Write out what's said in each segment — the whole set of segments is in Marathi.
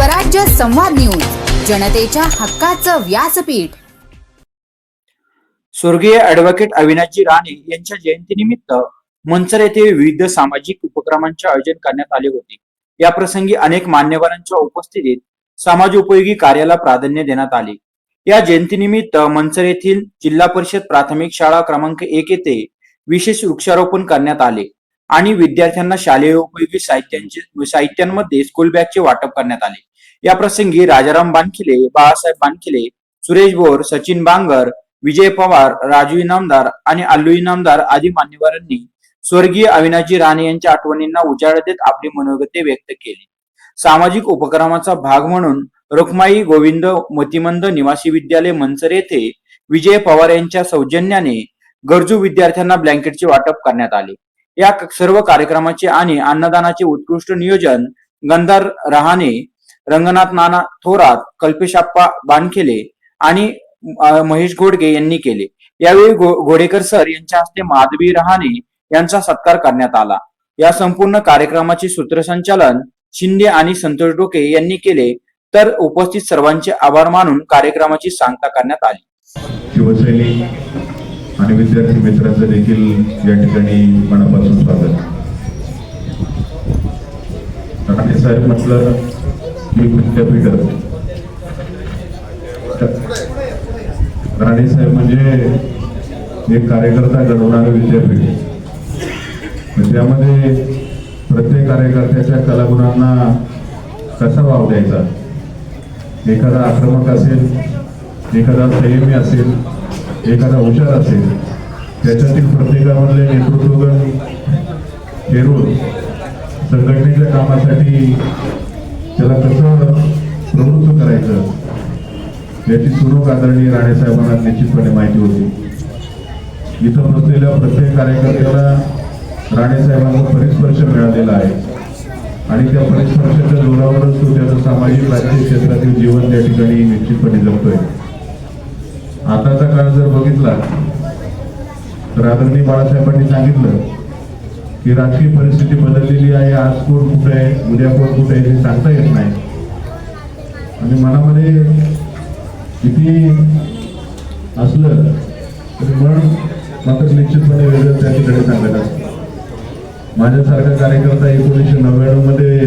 स्वराज्य संवाद न्यूज, जनतेच्या हक्काचं व्यासपीठ। स्वर्गीय ॲडव्होकेट अविनाशजी राणे यांच्या जयंतीनिमित्त मंचर येथे विविध सामाजिक उपक्रमांचे आयोजन करण्यात आले होते। या प्रसंगी अनेक मान्यवरांच्या उपस्थितीत समाजोपयोगी कार्याला प्राधान्य देण्यात आले। या जयंतीनिमित्त मंचर येथील जिल्हा परिषद प्राथमिक शाळा क्रमांक 1 येथे विशेष वृक्षारोपण करण्यात आले आणि विद्यार्थ्यांना शालेय उपयोगी साहित्यांमध्ये स्कूल बॅगचे वाटप करण्यात आले। या प्रसंगी राजाराम बानखिले, बाळासाहेब बानखिले, सुरेश बोर, सचिन बांगर, विजय पवार, राजू इनामदार आणि अल्लू इनामदार आदी मान्यवरांनी स्वर्गीय अविनाशजी राणे यांच्या आठवणींना उजाळा देत आपली मनोगते व्यक्त केली। सामाजिक उपक्रमाचा भाग म्हणून रुक्माई गोविंद मतिमंद निवासी विद्यालय मंचर येथे विजय पवार यांच्या सौजन्याने गरजू विद्यार्थ्यांना ब्लँकेटचे वाटप करण्यात आले। या सर्व कार्यक्रमाचे आणि अन्नदानाचे उत्कृष्ट नियोजन गंधार रहाणे, रंगनाथ नाना थोरात, कल्पेशाप्पा बानखिले आणि महेश घोडगे यांनी केले। यावेळी घोडेकर सर यांच्या हस्ते माधवी रहाणे यांचा सत्कार करण्यात आला। या संपूर्ण कार्यक्रमाचे सूत्रसंचालन शिंदे आणि संतोष डोके यांनी केले, तर उपस्थित सर्वांचे आभार मानून कार्यक्रमाची सांगता करण्यात आली। शिवसैनिक आणि विद्यार्थी मित्रांचं देखील या ठिकाणी मनापासून स्वागत। राणे साहेब म्हटलं की विद्यापीठ, राणे साहेब म्हणजे एक कार्यकर्ता घडवणारे विद्यापीठ। त्यामध्ये प्रत्येक कार्यकर्त्याच्या कलागुणांना कसा वाव द्यायचा, एखादा आक्रमक असेल, एखादा संयमी असेल, एखादा हुशार असेल, त्याच्यातील प्रत्येकामधले नेतृत्वगुण हेरून संघटनेच्या कामासाठी त्याला कसं प्रवृत्त करायचं याची सुरुवात आदरणीय राणे साहेबांना निश्चितपणे माहिती होती। इथं बसलेल्या प्रत्येक कार्यकर्त्याला राणे साहेबांचा परिस्पर्श मिळालेला आहे आणि त्या परिस्पर्शाच्या जोरावरच तो त्याचं सामाजिक राजकीय क्षेत्रातील जीवन त्या ठिकाणी निश्चितपणे जगतोय। आताचा काळ जर बघितला तर आदरणीय बाळासाहेबांनी सांगितलं की राजकीय परिस्थिती बदललेली आहे, आज कोण कुठे आहे, उद्या कोण कुठे आहे हे सांगता येत नाही आणि मनामध्ये किती असलं तरी मन मात्र निश्चितपणे वेगळं त्या ठिकाणी सांगत असतं। माझ्यासारखा कार्यकर्ता 1999 मध्ये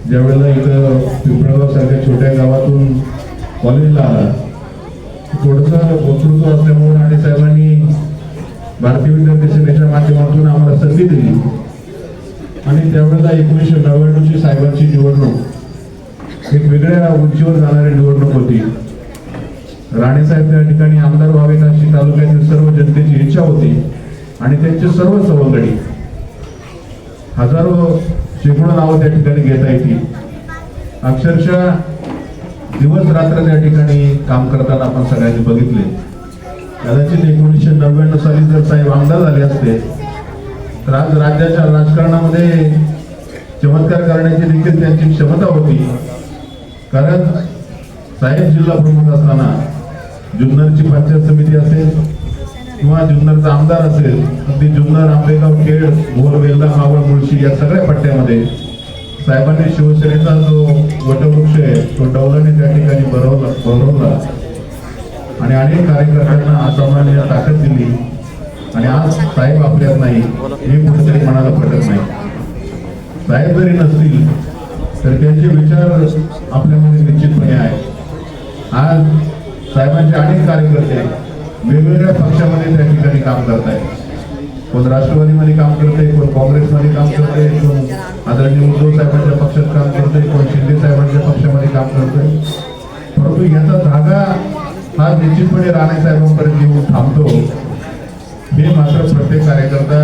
ज्या वेळेला इथं पिंपळगाव सारख्या छोट्या गावातून कॉलेजला आला, थोडंसं वक्तृत्व असल्यामुळे राणे साहेबांनी भारतीय विद्यार्थी सेनेच्या माध्यमातून आम्हाला संधी दिली आणि त्यावेळेला 1999ची साहेबांची निवडणूक एक वेगळ्या उंचीवर जाणारी निवडणूक होती। राणे साहेब त्या ठिकाणी आमदार व्हावेत अशी तालुक्यातील सर्व जनतेची इच्छा होती आणि त्यांचे सर्व सवंगडी हजारो शेकडो नावं त्या ठिकाणी घेता येतील। अक्षरशः दिवस रात्र त्या ठिकाणी काम करताना आपण सगळ्यांनी बघितले। कदाचित 1999 साली जर साहेब आमदार झाले असते तर आज राज्याच्या राजकारणामध्ये चमत्कार करण्याची देखील त्यांची क्षमता होती, कारण साहेब जिल्हा प्रमुख असताना जुन्नरची पंचायत समिती असेल किंवा जुन्नरचा आमदार असेल, अगदी जुन्नर, आंबेगाव, खेड, भोर, वेल्हा, मावळ, मुळशी या सगळ्या पट्ट्यामध्ये साहेबांनी शिवसेनेचा जो वटवृक्ष आहे तो डौलाने त्या ठिकाणी बहरवला आणि अनेक कार्यकर्त्यांना असामान्य ताकद दिली आणि आज साहेब आपल्यात नाही हे कुठेतरी मनाला पटत नाही। साहेब जरी नसतील तर त्यांचे विचार आपल्यामध्ये निश्चितपणे आहे। आज साहेबांचे अनेक कार्यकर्ते वेगवेगळ्या पक्षामध्ये त्या ठिकाणी काम करत आहेत। कोण राष्ट्रवादीमध्ये काम करते, कोण काँग्रेसमध्ये काम करते, कोण आदरणीय उद्धव साहेबांच्या पक्षात काम करते, कोण शिंदे साहेबांच्या पक्षामध्ये काम करते, परंतु याचा धागा हा निश्चितपणे राणे साहेबांपर्यंत येऊन थांबतो हे मात्र प्रत्येक कार्यकर्ता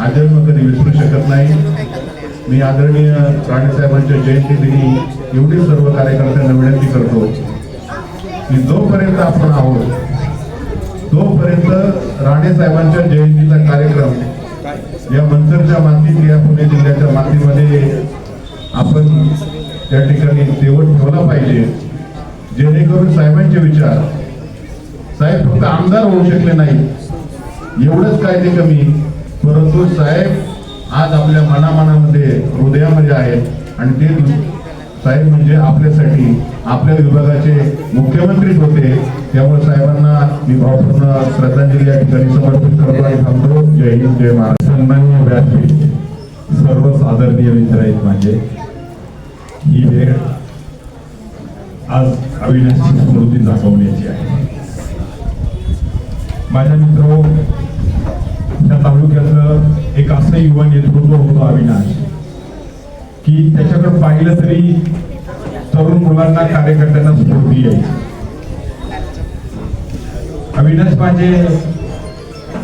आजन्म कधी विसरू शकत नाही। मी आदरणीय राणे साहेबांच्या जयंती दिनी एवढी सर्व कार्यकर्त्यांना विनंती करतो की जोपर्यंत आपण आहोत तोपर्यंत राणे साहेबांच्या जयंतीचा कार्यक्रम या मंचरच्या मातीत, या पुणे जिल्ह्याच्या मातीमध्ये आपण त्या ठिकाणी तेवढ ठेवला पाहिजे, जेणेकरून साहेबांचे विचार, साहेब फक्त आमदार होऊ शकले नाही एवढंच काय ते कमी, परंतु साहेब आज आपल्या मनामध्ये हृदयामध्ये आहेत आणि ते साहेब म्हणजे आपल्यासाठी आपल्या विभागाचे मुख्यमंत्रीच होते. त्यामुळे साहेबांना मी भावपूर्ण श्रद्धांजली या ठिकाणी समर्पित करतो आणि थांबतो. जय हिंद, जय महाराष्ट्र. सन्माननीय व्यासपीठ, सर्व आदरणीय मित्र आहेत माझे. ही वेळ आज अविनाशची स्मृती जागवण्याची आहे. माझ्या मित्र, त्या तालुक्यातलं एक असं युवा नेतृत्व होतं अविनाश, की त्याच्याकडे पाहिलं तरी तरुण मुलांना, कार्यकर्त्यांना स्फूर्ती यायची. अविनाश माझे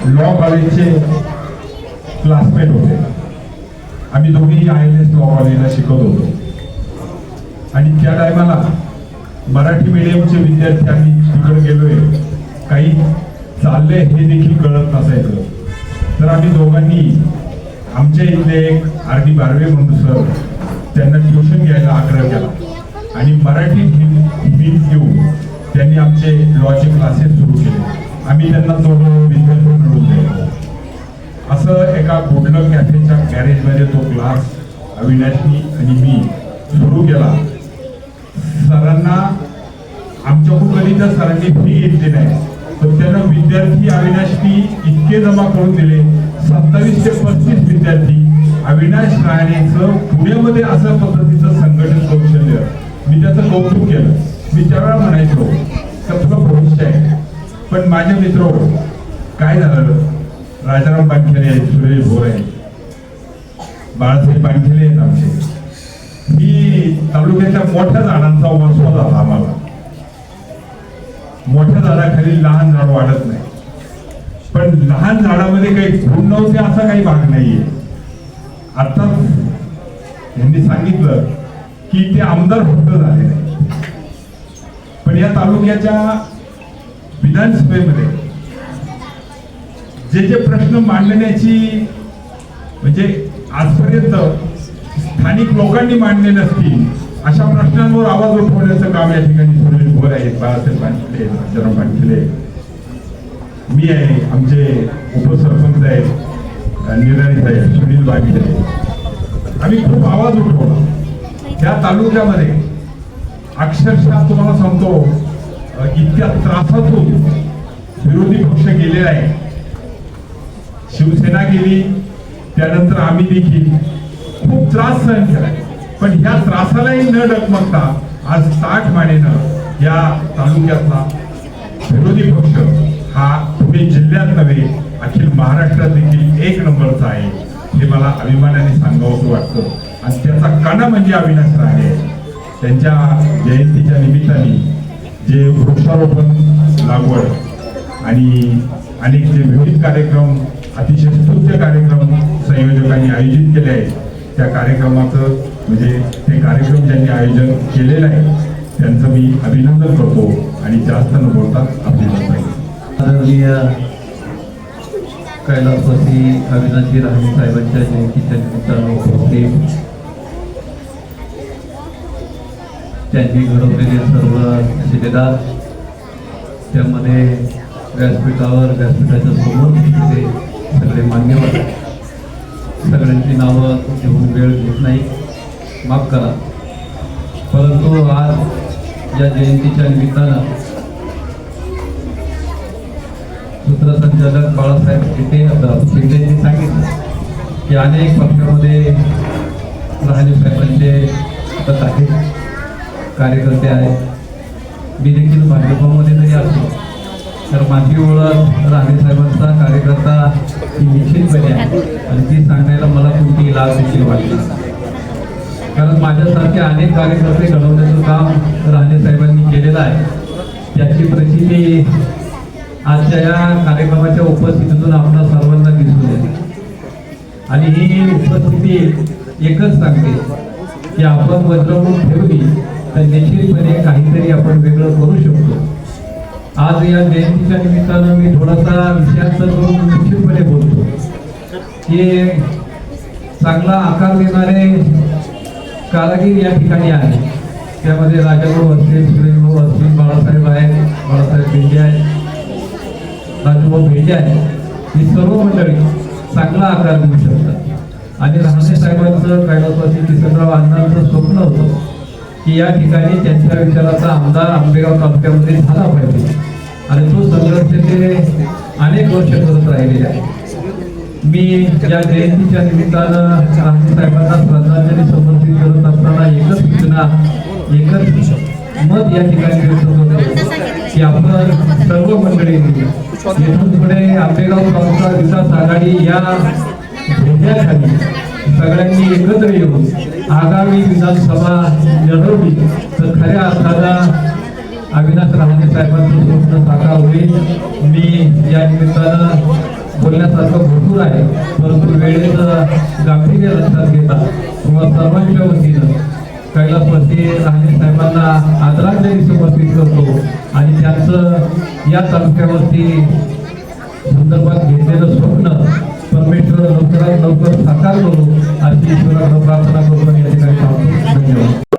लॉ कॉलेजचे क्लासमेट होते. आम्ही दोघेही ILS लॉ कॉलेजला शिकत होतो आणि त्या टायमाला मराठी मीडियमचे विद्यार्थी आम्ही तिकडे गेलोय, काही चाललंय हे देखील कळत नसायचं. तर आम्ही दोघांनी आमच्या इथले एक RD बारवे म्हणून सर, त्यांना ट्युशन घ्यायला आग्रह केला आणि मराठी फीस घेऊन त्यांनी आमचे लॉचे क्लासेस सुरू केले. आम्ही त्यांना दोघं विद्यार्थी मिळवून द्यायचो. असं एका गुडलक कॅफेच्या गॅरेजमध्ये तो क्लास अविनाशनी आणि मी सुरू केला. सरांना आमच्याकडून कधी तर सरांनी फी घेतली नाही, तर त्यांना विद्यार्थी अविनाशनी इतके जमा करून दिले. 27 ते 35 विद्यार्थी. अविनाश राणेचं पुण्यामध्ये असं पद्धतीचं संघटन कौशल्य, मी त्याचं कौतुक केलं. मी त्यावेळेला म्हणायचो तर तुला भविष्य आहे. पण माझे मित्र, काय झालं, राजाराम पानखेले आहेत, सुरेश भोर आहेत, बाळासाहेब पानखेले आहेत आमचे. मी तालुक्याच्या मोठ्या झाडांचा वसवा झाला. आम्हाला मोठ्या झाडाखाली लहान झाड वाढत नाही, पण लहान झाडामध्ये काही फूल नव्हते असा काही भाग नाहीये. आता यांनी सांगितलं की ते आमदार फक्त झाले नाही, पण या तालुक्याच्या विधानसभेमध्ये जे जे प्रश्न मांडण्याची, म्हणजे आजपर्यंत स्थानिक लोकांनी मांडले नसतील अशा प्रश्नांवर आवाज उठवण्याचं काम या ठिकाणी सुरेश भोर आहेत, बाळासाहेब पानखेले, राजाराम पानखेले, मी आहे, आमचे उपसरपंच आहेत निराणी साहेब, सुनील बागीचे. आम्ही खूप आवाज उठवला त्या तालुक्यामध्ये. अक्षरशः तुम्हाला सांगतो, इतक्या त्रासातून विरोधी पक्ष गेलेला आहे. शिवसेना गेली, त्यानंतर आम्ही देखील खूप त्रास सहन केलाय. पण ह्या त्रासालाही न डगमगता आज ताठ मानेनं या तालुक्यातला विरोधी पक्ष हा पुणे जिल्ह्यात नव्हे, अखिल महाराष्ट्रात देखील 1 नंबरचा आहे, हे मला अभिमानाने सांगावंसं वाटतं. आणि त्याचा कणा म्हणजे अविनाश राणे. त्यांच्या जयंतीच्या निमित्ताने जे वृक्षारोपण, लागवड आणि अनेक जे विविध कार्यक्रम, अतिशय स्तुत्य कार्यक्रम संयोजकांनी आयोजित केले आहेत, त्या कार्यक्रमाचं म्हणजे ते कार्यक्रम ज्यांनी आयोजन केलेलं आहे त्यांचं मी अभिनंदन करतो आणि जास्त न बोलता अभिनंदन. आदरणीय कैलासवासी अविनाशजी राणे साहेबांच्या जयंतीच्या निमित्तानं उपस्थित, त्यांनी घडवलेले सर्व शिलेदार, त्यामध्ये व्यासपीठाच्या समोर बसलेले सगळे मान्यवर, सगळ्यांची नावं घेऊन वेळ घेत नाही, माफ करा. परंतु आज या जयंतीच्या निमित्तानं सूत्रसंचालक बाळासाहेब शिंदेंनी सांगितलं की अनेक पक्षामध्ये राणे साहेबांचे पद आहेत, कार्यकर्ते आहेत. मी देखील भाजपमध्ये जरी असलो तर माझी ओळख राणे साहेबांचा कार्यकर्ता ही निश्चितपणे आहे आणि ती सांगायला मला कोणतीही लाज देखील वाटली, कारण माझ्यासारखे अनेक कार्यकर्ते घडवण्याचं काम राणे साहेबांनी केलेलं आहे. त्याची प्रचिती आजच्या या कार्यक्रमाच्या उपस्थितीतून आपल्या सर्वांना दिसून येते. आणि ही उपस्थिती एकच सांगते की आपण वज्रमूठ ठेवली तर निश्चितपणे काहीतरी आपण वेगळं करू शकतो. आज या जयंतीच्या निमित्तानं मी थोडासा विषयांतर करून निश्चितपणे बोलतो की चांगला आकार देणारे कारागीर या ठिकाणी आहेत. त्यामध्ये राजाभाऊ असतील, सुरेशभाऊ असतील, बाळासाहेब आहेत, बाळासाहेब भेंडे आहेत, राजूभाऊ भेंडे आहेत. ही सर्व मंडळी चांगला आकार देऊ शकतात. आणि राणे साहेबांचं कैलासवासी किसनराव अण्णांचं स्वप्न होतं की या ठिकाणी त्यांच्या विचाराचा आमदार आंबेगाव तालुक्यामध्ये झाला पाहिजे आणि तो संघर्ष ते अनेक वर्ष करत राहिलेले आहे. मी या जयंतीच्या निमित्तानं साहेबांना श्रद्धांजली समर्पित करत असताना एकच सूचना एकच मत या ठिकाणी व्यक्त करतो की आपण सर्व मंडळी इथून पुढे आंबेगाव तालुका विकास आघाडी या ध्येयाखाली सगळ्यांनी एकत्र येऊन आगामी विधानसभा लढवली तर खऱ्या अर्थानं अविनाश राहणे साहेबांचं स्वप्न साकार होईल. मी या निमित्तानं बोलण्यासारखं भरपूर आहे, परंतु वेळेचं गांभीर्य लक्षात घेता किंवा सर्वांच्या वतीनं कैलासवासी राहणे साहेबांना आदरांजली समर्पित करतो आणि त्यांचं या तालुक्यावरती संदर्भात घेतलेलं स्वप्न परमेश्वर लवकरात लवकर साकार करू अशी ईश्वराकडे प्रार्थना करून या ठिकाणी थांबतो. धन्यवाद.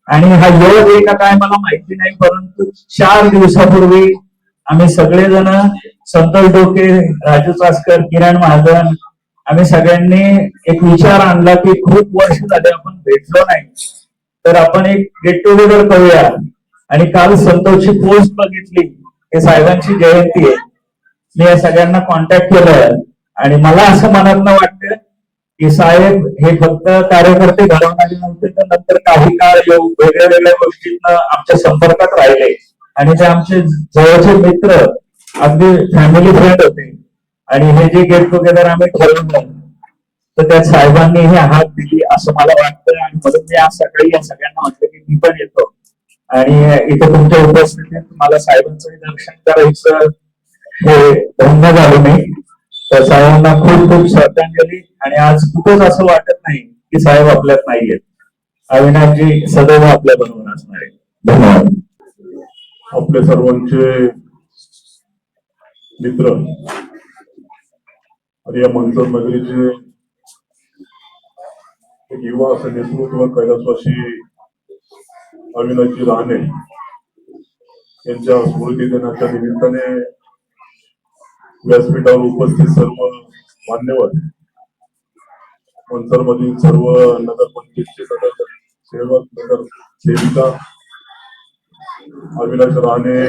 आणि हा योग आहे का काय मला माहिती नाही, परंतु 4 दिवसापूर्वी आम्ही सगळेजण संतोष डोके, राजू चासकर, किरण महाजन आम्ही सगळ्यांनी एक विचार आणला की खूप वर्ष झाले आपण भेटलो नाही, तर आपण एक गेट टुगेदर करूया. आणि काल संतोषची पोस्ट बघितली, हे साहेबांची जयंती आहे. मी या सगळ्यांना कॉन्टॅक्ट केलं आणि मला असं मनातनं वाटतं की साहेब हे फक्त कार्यकर्ते घडवून आले नव्हते, तर नंतर काही काळ येऊ वेगळ्या वेगळ्या गोष्टींना आमच्या संपर्कात राहिले आणि ते आमचे जवळचे मित्र अगदी फॅमिली फ्रेंड होते. आणि हे जे गेट टुगेदर आम्ही ठरवलं तर त्या साहेबांनी हे हात दिली असं मला वाटतं. आणि म्हणून मी आज सकाळी या सगळ्यांना म्हटलं की मी पण येतो आणि इथे तुमच्या उपस्थितीत मला साहेबांचं दर्शन करायचं हे धन्य झालं नाही. तर साहेबांना खूप खूप श्रद्धांजली. आणि आज कुठेच असं वाटत नाही की साहेब आपल्यात नाहीयेत. अविनाशजी सदैव आपल्या बरोबर असणार आहे. धन्यवाद. आपल्या सर्वांचे मित्र आणि या मंचर नगरीचे एक युवा असं नेतृत्व कैलासवासी अविनाशजी राहणे यांच्या स्मृती दिनाच्या निमित्ताने व्यासपीठावर उपस्थित सर्व मान्यवर, मंचर मधील सर्व नगरपंचायतचे सदस्य, सेवक, नगर सेविका, अविनाश राहणे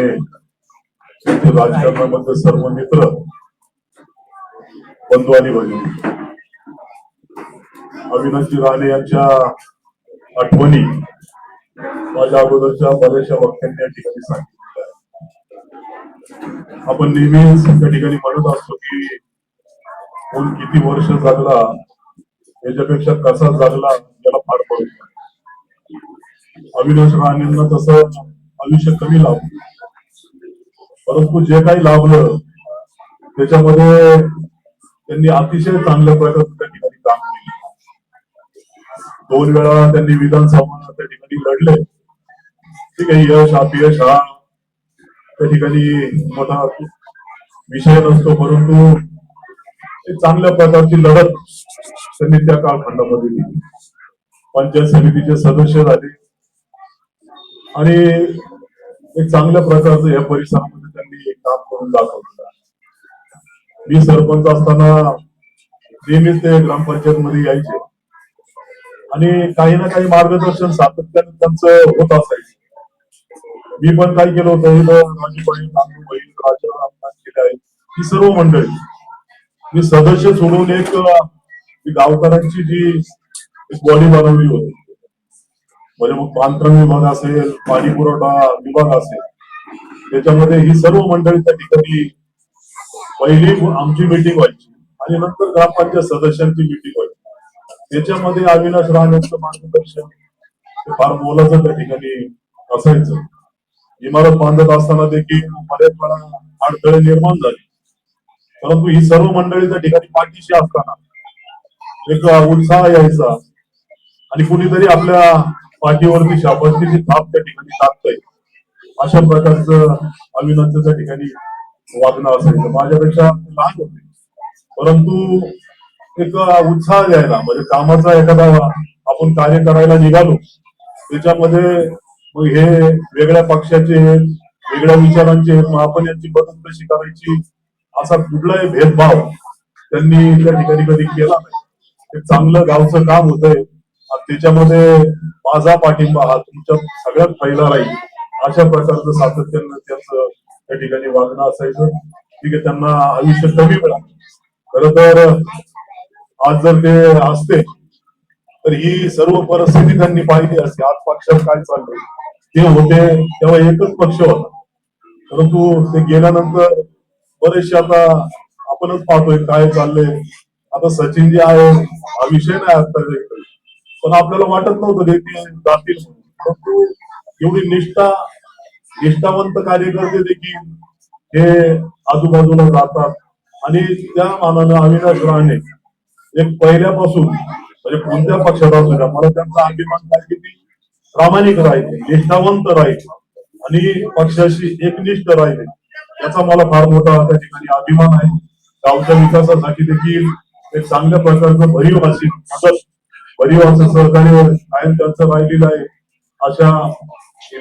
राजकारणामध्ये सर्व मित्र, बंधू आणि भगिनी, अविनाशजी राहणे यांच्या आठवणी माझ्या अगोदरच्या बऱ्याचशा वक्त्यांनी या ठिकाणी सांगितलेल्या आहेत. आपण नेहमीच त्या ठिकाणी म्हणत असतो की कोण किती वर्ष जगला याच्यापेक्षा कसा जगला याला फार पडत नाही. अविनाश राहणेंना तसं आयुष्य कमी लाभलं, परंतु जे काही लाभलं त्याच्यामध्ये त्यांनी अतिशय चांगल्या प्रकारे त्या ठिकाणी काम केले. 2 वेळा त्यांनी विधानसभा त्या ठिकाणी लढले. ठीक आहे, यश अपयश हा त्या ठिकाणी मोठा विषय नसतो, परंतु एक चांगल्या प्रकारची लढत त्यांनी त्या कालखंडामध्ये दिली. पंचायत समितीचे सदस्य झाले आणि एक चांगल्या प्रकारचं या परिसरामध्ये त्यांनी एक काम करून दाखवलं. मी सरपंच असताना नेहमीच ते ग्रामपंचायत मध्ये यायचे आणि काही ना काही मार्गदर्शन सातत्याने त्यांचं होत असायचं. मी पण काय केलं होतं, माझी बहीण राजा केले आहे, ही सर्व मंडळी मी सदस्य सोडून एक गावकऱ्यांची जी एक बॉडी बनवली होती. म्हणजे मग बांधकाम विभाग असेल, पाणी पुरवठा विभाग असेल, त्याच्यामध्ये ही सर्व मंडळी त्या ठिकाणी पहिली आमची मीटिंग व्हायची आणि नंतर ग्रामपंचायत सदस्यांची मीटिंग व्हायची. त्याच्यामध्ये अविनाश राहण्याचं मार्गदर्शन फार मोलाचं त्या ठिकाणी असायचं. इमारत बांधत असताना देखील बरेच वेळा अडथळे निर्माण झाले, परंतु ही सर्व मंडळी त्या ठिकाणी पाठीशी असताना एक उत्साह यायचा आणि कुणीतरी आपल्या पाठीवरती शाबासकीची थाप त्या ठिकाणी टाकतंय अशा प्रकारचं अविनाशचं त्या ठिकाणी वागणं असायचं. माझ्यापेक्षा लहान होते, परंतु एक उत्साह द्यायला, म्हणजे कामाचा एखादा आपण कार्य करायला निघालो त्याच्यामध्ये मग हे वेगळ्या पक्षाचे वेगळ्या विचारांचे, मग आपण यांची मदत कशी करायची असा कुठलाही भेदभाव त्यांनी त्या ठिकाणी कधी केला नाही. एक चांगलं गावचं काम होतंय त्याच्यामध्ये माझा पाठिंबा हा तुमच्या सगळ्यात पहिला राहील अशा प्रकारचं सातत्यानं त्यांचं त्या ठिकाणी वागणं असायचं. ठीक आहे, त्यांना आयुष्य कमी मिळालं. खरं तर आज जर ते असते तर ही सर्व परिस्थिती त्यांनी पाहिली असते. आज पक्षात काय चाललंय ते होते तेव्हा एकच पक्ष होता, परंतु ते गेल्यानंतर बरेचसे आता आपणच पाहतोय काय चाललंय. आता सचिन जे आहे हा विषय नाही आता, पण आपल्याला वाटत नव्हतं ते जातील, परंतु एवढी निष्ठावंत कार्यकर्ते देखील हे आजूबाजूला जातात. आणि त्या मानानं अविनाश राणे एक पहिल्यापासून म्हणजे कोणत्या पक्षात असू द्या, मला त्यांचा अभिमान काय की ती प्रामाणिक राहिले, निष्ठावंत राहिले आणि पक्षाशी एकनिष्ठ राहिले. याचा मला फार मोठा त्या ठिकाणी अभिमान आहे. गावच्या विकासासाठी देखील एक चांगल्या प्रकारचं भरीव असं सहकार्य कायम त्यांचं राहिलेलं आहे. अशा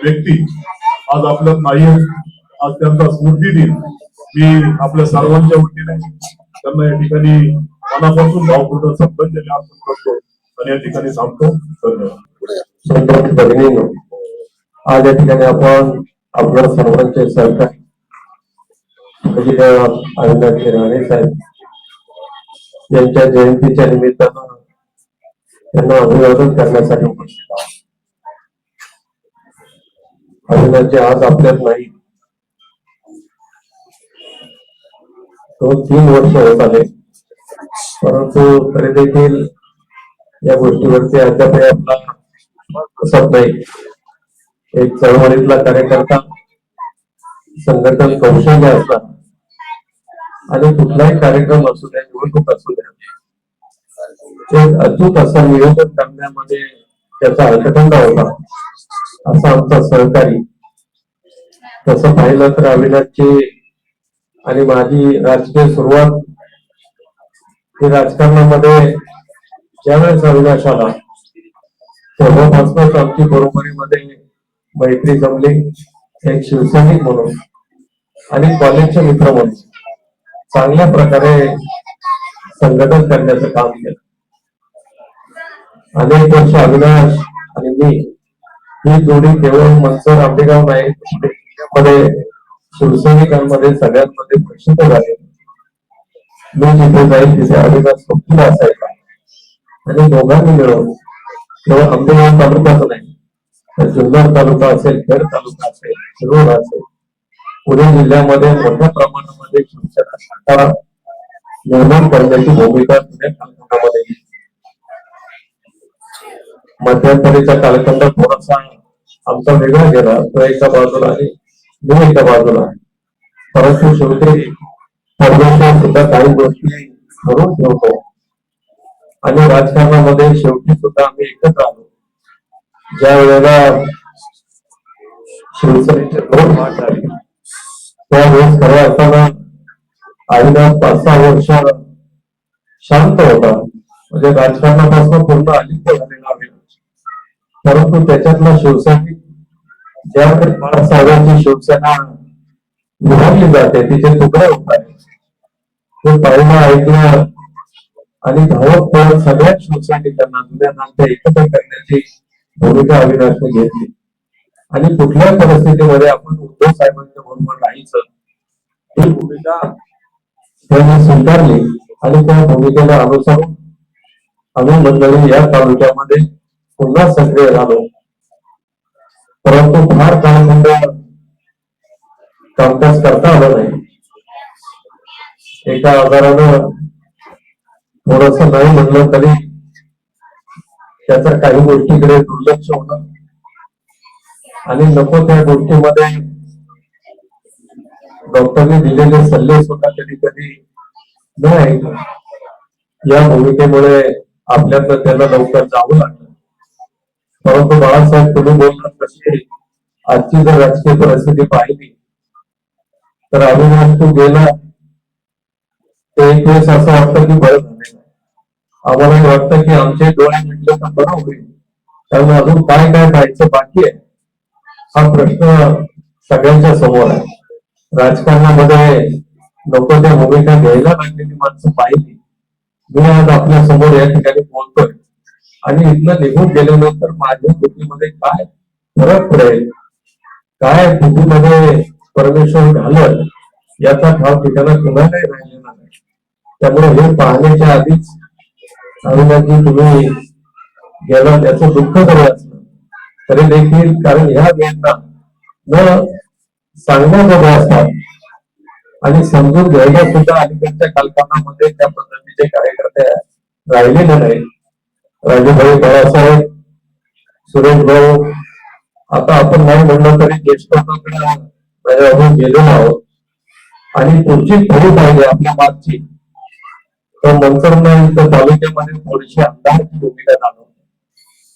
व्यक्ती आज आपल्यात नाही. आज त्यांचा स्मृती दिन मी आपल्या सर्वांच्या वतीने त्यांना या ठिकाणी मनापासून भावपूर्ण श्रद्धांजली अर्पण करतो आणि या ठिकाणी थांबतो. धन्यवाद. आज या ठिकाणी आपण आपल्या सर्वांचे सहकारी अविनाश राणे साहेब यांच्या जयंतीच्या निमित्तानं त्यांना अभिवादन करण्यासाठी उपस्थित आहोत. अविनाशजी आज आपल्यात नाही, तो 3 वर्ष होत आले, परंतु तरी देखील या गोष्टीवरती अद्यापही आपला कसत नाही. एक चळवळीतला कार्यकर्ता, संघटन कौशल्य असतात आणि कुठलाही कार्यक्रम असू द्या, निवडणूक असू द्या, ते अचूक असं नियोजन करण्यामध्ये त्याचा अर्थखंड होता. असा आमचा सहकारी. तसं पाहिलं तर अविनाशची आणि माझी राजकीय सुरुवात ही राजकारणामध्ये ज्यावेळेस अविनाश आला तेव्हापासूनच आमची बरोबरीमध्ये मैत्री जमली. एक शिवसैनिक म्हणून आणि कॉलेजचे मित्र म्हणून चांगल्या प्रकारे संघटन करण्याचं काम केलं. अनेक वर्ष अविनाश आणि मी ही जोडी केवळ मनसर आंबेगाव नाही, मध्ये शिवसैनिकांमध्ये सगळ्यांमध्ये प्रसिद्ध झाले. मी जिथे जाईल तिथे अविनाश स्वप्न असायचा आणि दोघांनी मिळून केवळ आंबेगाव तालुकाच नाही तर जुन्नर तालुका असेल, खेड तालुका असेल, शिरूर असेल, पुणे जिल्ह्यामध्ये मोठ्या प्रमाणामध्ये शिवसेना सातारा निर्माण करण्याची भूमिका पुणे कालखंडामध्ये घेतली. मध्यंतरीचा कालखंड थोडासा आमचा वेगळा गेला, तो एका बाजूला आणि मी एका बाजूला, परंतु शेवटी परमेश्वर सुद्धा काही गोष्टी ठरवून ठेवतो आणि राजकारणामध्ये शेवटी सुद्धा आम्ही एकत्र आलो. ज्या वेळेला शिवसेनेचे 2 भाग झाले त्यावेळेस खऱ्या अर्थानं अविनाश 5-6 वर्ष शांत होता, म्हणजे राजकारणापासून पूर्ण अलिप्त झालेला अविनाश. परंतु त्याच्यातला शिवसैनिक ज्यावेळेस बाळासाहेबांची शिवसेना विभागली जाते, तिचे तुकडे होत आहेत, ते पाहिलं, ऐकलं आणि धावत पळत सगळ्याच शिवसैनिकांना जुन्या नात्या एकत्र करण्याची भूमिका अविनाशने घेतली. आणि कुठल्याही परिस्थितीमध्ये आपण उद्धव साहेबांच्या बरोबर राहायचं ही भूमिका त्यांनी स्वीकारली आणि त्या भूमिकेला अनुसरून आम्ही मंडळी या तालुक्यामध्ये पुन्हा सक्रिय झालो. परंतु फार कालखंड कामकाज करता आलं नाही. एका आजारानं थोडस नाही म्हणलं तरी त्याच्या काही गोष्टीकडे दुर्लक्ष होणं आणि नको त्या गोष्टीमध्ये डॉक्टरने दिलेले सल्ले सुद्धा कधी कधी न ऐकलं. या भूमिकेमुळे आपल्यातलं त्याला लवकर जावं लागलं. परंतु बाळासाहेब तुम्ही बोललात तशी आजची जर राजकीय परिस्थिती पाहिली तर अविनाश तू गेला ते एक वेळेस असं वाटतं की बरं झालेलं. आम्हाला वाटतं की आमचे डोळे मिटले तर बरं होईल, कारण अजून काय काय व्हायचं बाकी आहे हा प्रश्न सगळ्यांच्या समोर आहे. राजकारणामध्ये नको त्या भूमिका घ्यायला लागलेली माणसं पाहिली. मी आज आपल्या समोर या ठिकाणी बोलतोय आणि इथनं निघून गेल्यानंतर माझ्या बुद्धीमध्ये काय फरक पडेल, काय बुद्धीमध्ये परमेश्वर घालल, याचा ठाव ठिकाणा कुणालाही राहिलेला नाही. त्यामुळे हे पाहण्याच्या आधीच अविनाशजी तुम्ही गेला त्याचं दुःख जरी असलं तरी देखील, कारण ह्या वेदना न सांगण्याजोग्या असतात आणि समजून घ्यायला सुद्धा अलीकडच्या कालखंडामध्ये त्या पद्धतीचे कार्यकर्ते राहिलेले नाहीत. राजूभाई, बाळासाहेब, सुरेश भाऊ, आता आपण नाही म्हणलं तरी ज्येष्ठांकडे गेलेलो आहोत आणि पुढची पिढी पाहिजे आपल्या मागची, तर मंचर तालुक्यामध्ये थोडीशी आमदाराची भूमिका जाणवते.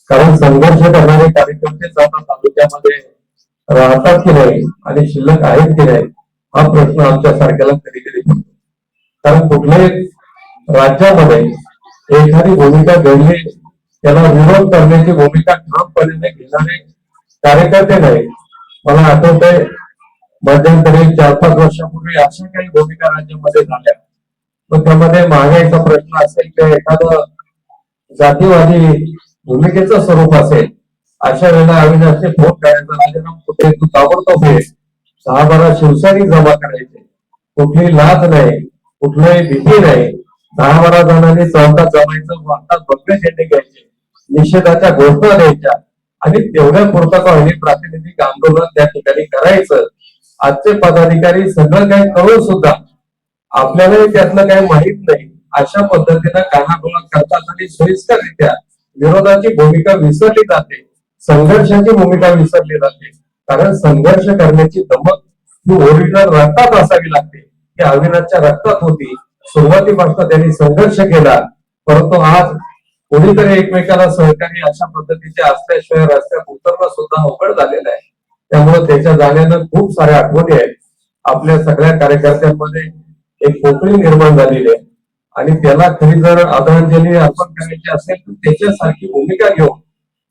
कारण संघर्ष करणारे कार्यकर्ते आता तालुक्यामध्ये राहतात की नाही आणि शिल्लक आहेत की नाही, हा प्रश्न आमच्या सारख्याला कधी कधी पडतो. कारण कुठल्याही राज्यामध्ये एखादी भूमिका घडली, त्याला विरोध करण्याची भूमिका ठामपणे घेणारे कार्यकर्ते नाही. मला आठवतंय मध्यंतरी 4-5 वर्षापूर्वी अशा काही भूमिका राज्यामध्ये झाल्या, मग त्यामध्ये महागाईचा प्रश्न असेल किंवा एखादं जातीवादी भूमिकेचं स्वरूप असेल, अशा वेळेला अविनाशने फोन करायचा, राजाराम कुठे तू ताबडतोब ये, 10-12 शिवसैनिक जमा करायचे, कुठली लाज नाही, कुठलीही भीती नाही, 10-12 जणांनी चौकात जमायचं, वाटतात भगवे झेंडे घ्यायचे, निषेधाच्या घोषणा द्यायच्या आणि तेवढ्या पुरता काही प्रातिनिधिक आंदोलन त्या ठिकाणी करायचं. आजचे पदाधिकारी सगळं काही कळून सुद्धा आपल्यालाही त्यातलं काही माहित नाही, अशा पद्धतीनं कानाडोळा करतात आणि सोयीस्कररित्या विरोधाची भूमिका विसरली जाते, संघर्षाची भूमिका विसरली जाते. कारण संघर्ष करण्याची दमक ही ओरिजिनल रक्तात असावी लागते, की अविनाशच्या रक्तात होती. सुरुवातीपासून त्यांनी संघर्ष केला, परंतु आज कोणीतरी एकमेकाला सहकारी अशा पद्धतीचे असल्याशिवाय रस्त्यात उतरणं सुद्धा अवघड झालेलं आहे. त्यामुळे त्याच्या जाण्यानं खूप साऱ्या आठवणी आहेत. आपल्या सगळ्या कार्यकर्त्यांमध्ये एक पोकळी निर्माण झालेली आहे आणि त्याला खरी जर आदरांजली अर्पण करायची असेल तर त्याच्यासारखी भूमिका घेऊन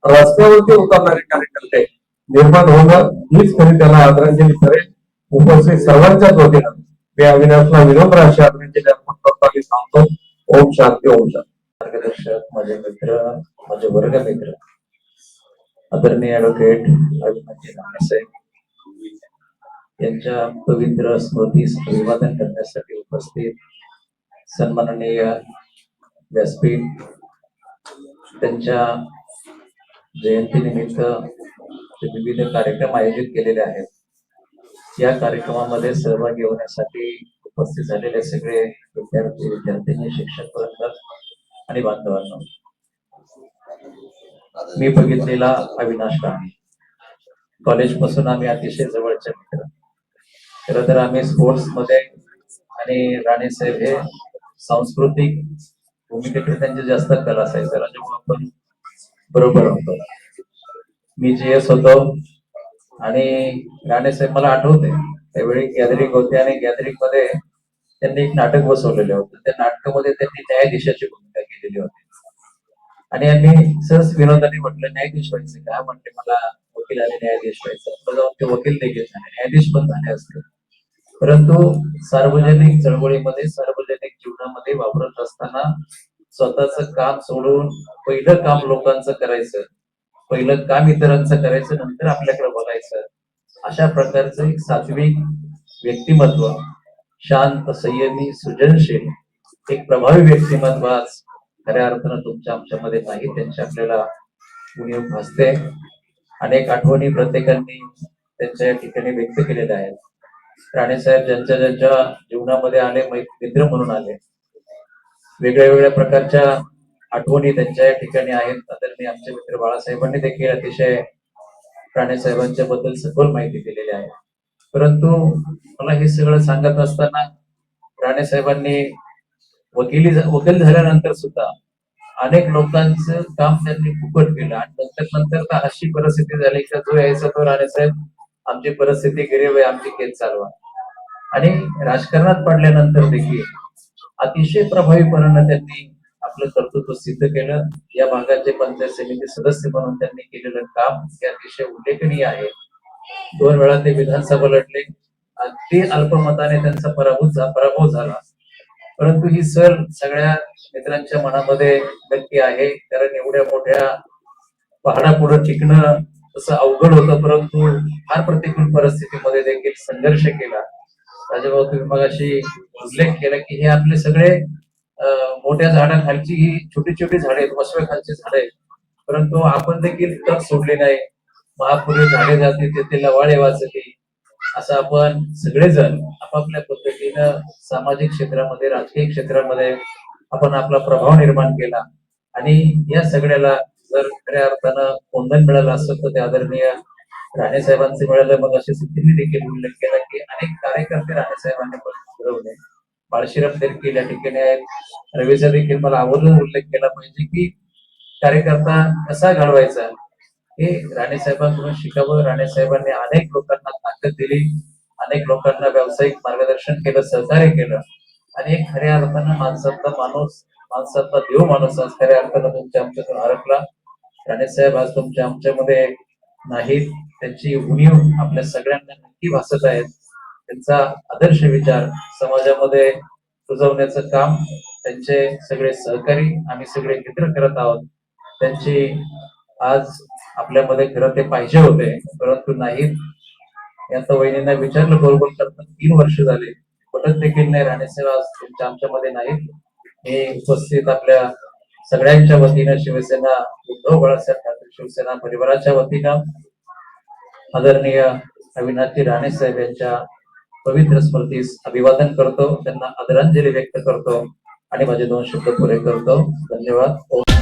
रस्त्यावरती उतरणारे कार्यकर्ते निर्माण होणं हीच खरी त्याला आदरांजली ठरेल. उपस्थित सर्वांच्याच वतीनं मी अविनाशला विनम्र अशी आदरांजली अर्पण करतो आणि सांगतो, ओम शांती, ओम शांती. मार्गदर्शक, माझे मित्र, माझे वर्ग मित्र, आदरणीय ॲडव्होकेट अविनाशजी राणेसाहेब यांच्या पवित्र स्मृतीस अभिवादन करण्यासाठी उपस्थित सन्माननीय व्यासपीठ, त्यांच्या जयंतीनिमित्त विविध कार्यक्रम आयोजित केलेले आहेत. या कार्यक्रमामध्ये सहभागी होण्यासाठी उपस्थित झालेले सगळे विद्यार्थी, विद्यार्थिनी, शिक्षक वर्ग आणि बांधवांना, मी बघितलेला अविनाश राणे कॉलेज पासून आम्ही अतिशय जवळचे मित्र. खरं तर आम्ही स्पोर्ट्स मध्ये आणि राणे साहेब हे सांस्कृतिक भूमिकेकडे त्यांचे जास्त कल असायचं, त्याच्यामुळे आपण बरोबर होतो. मी जीएस होतो आणि राणे साहेब मला आठवते त्यावेळी गॅदरिंग होते आणि गॅदरिंग मध्ये त्यांनी एक नाटक बसवलेले होते. त्या नाटकामध्ये त्यांनी न्यायाधीशाची भूमिका केलेली होती आणि आम्ही सहज विनोदाने म्हटलं, न्यायाधीश व्हायचं का? म्हणते मला वकील आणि न्यायाधीश व्हायचं. जाऊन ते वकील देखील झाले, न्यायाधीश पण झाले असते. परंतु सार्वजनिक चळवळीमध्ये, सार्वजनिक जीवनामध्ये वापरत असताना स्वतःच काम सोडून पहिलं काम लोकांचं करायचं, पहिलं काम इतरांचं करायचं, नंतर आपल्याकडे बघायचं, अशा प्रकारचं एक सात्विक व्यक्तिमत्व, शांत, संयमी, सृजनशील, एक प्रभावी व्यक्तिमत्व आज खऱ्या अर्थानं तुमच्या आमच्यामध्ये नाही. त्यांची आपल्याला उणीव भासते. अनेक आठवणी प्रत्येकाने त्यांच्या ठिकाणी व्यक्त केलेल्या आहेत. राणे साहेब ज्यांच्या ज्यांच्या जीवनामध्ये आले, मित्र म्हणून आले, वेगळ्या वेगळ्या प्रकारच्या आठवणी त्यांच्या ठिकाणी आहेत. आदरणीय आमचे मित्र बाळासाहेबांनी देखील अतिशय राणे साहेबांच्या बद्दल सखोल माहिती दिलेली आहे. परंतु मला हे सगळं सांगत असताना राणे साहेबांनी वकील झाल्यानंतर सुद्धा अनेक लोकांचं काम त्यांनी फुकट केलं आणि नंतर तर अशी परिस्थिती झाली की जो यायचा तो राणे साहेब, आमची परिस्थिती गरीब आहे, आमची केस चालवा. आणि राजकारणात पडल्यानंतर देखील अतिशय प्रभावीपणाने त्यांनी आपलं कर्तृत्व सिद्ध केलं. या भागाचे पंचायत समिती सदस्य म्हणून त्यांनी केलेलं काम हे अतिशय उल्लेखनीय आहे. 2 वेळा ते विधानसभा लढले, अगदी अल्पमताने त्यांचा पराभव झाला. परंतु ही सल सगळ्या मित्रांच्या मनामध्ये नक्की आहे, कारण एवढ्या मोठ्या पहाडापुढे टिकणं तसं अवघड होतं, परंतु फार प्रतिकूल परिस्थितीमध्ये देखील संघर्ष केला. राजाभाऊ, तुम्ही मगाशी उल्लेख केला की हे आपले सगळे मोठ्या झाडाखालची ही छोटी छोटी झाडे आहेत, वसव्याखालची झाडे आहेत, परंतु आपण देखील तग सोडले नाही. महापुरे झाडे जाते तेथे लवाळे वाचते, असं आपण सगळेजण आपापल्या पद्धतीनं सामाजिक क्षेत्रामध्ये, राजकीय क्षेत्रामध्ये आपण आपला प्रभाव निर्माण केला. आणि या सगळ्याला जर खऱ्या अर्थानं कोंदण मिळालं असतं तर ते आदरणीय राणे साहेबांचे मिळालं. मग असे सुद्धा देखील उल्लेख केला की अनेक कार्यकर्ते राणे साहेबांनी घडवले. बाळशिरम देखील या ठिकाणी आहेत. रवीचा देखील मला आवर्जून उल्लेख केला पाहिजे की कार्यकर्ता कसा घडवायचा हे राणे साहेबांकडून शिकावं. राणे साहेबांनी अनेक लोकांना ताकद दिली, अनेक लोकांना व्यावसायिक मार्गदर्शन केलं, सहकार्य केलं आणि एक खऱ्या अर्थानं माणसातला माणूस, माणसातला देव माणूस आज खऱ्या अर्थानं तुमच्या आमच्यातून हरपला. राणे साहेब आज तुमच्या आमच्यामध्ये नाहीत, त्यांची उणीव आपल्या सगळ्यांना नक्की भासत आहेत. त्यांचा आदर्श विचार समाजामध्ये रुजवण्याचं काम त्यांचे सगळे सहकारी, आम्ही सगळे मित्र करत आहोत. त्यांची आज आपल्यामध्ये खरं ते पाहिजे होते, परंतु नाहीत. आता वहिनींना विचारलं बरोबर करता 3 वर्ष झाले, पटत देखील नाही राणे साहेब आज तुमच्या आमच्यामध्ये नाहीत. हे उपस्थित आपल्या सगळ्यांच्या वतीनं शिवसेना उद्धव बाळासाहेब ठाकरे शिवसेना परिवाराच्या वतीनं आदरणीय अविनाशजी राणे साहेब यांच्या पवित्र स्मृतीस अभिवादन करतो, त्यांना आदरांजली व्यक्त करतो आणि माझे 2 शब्द पुरे करतो. धन्यवाद.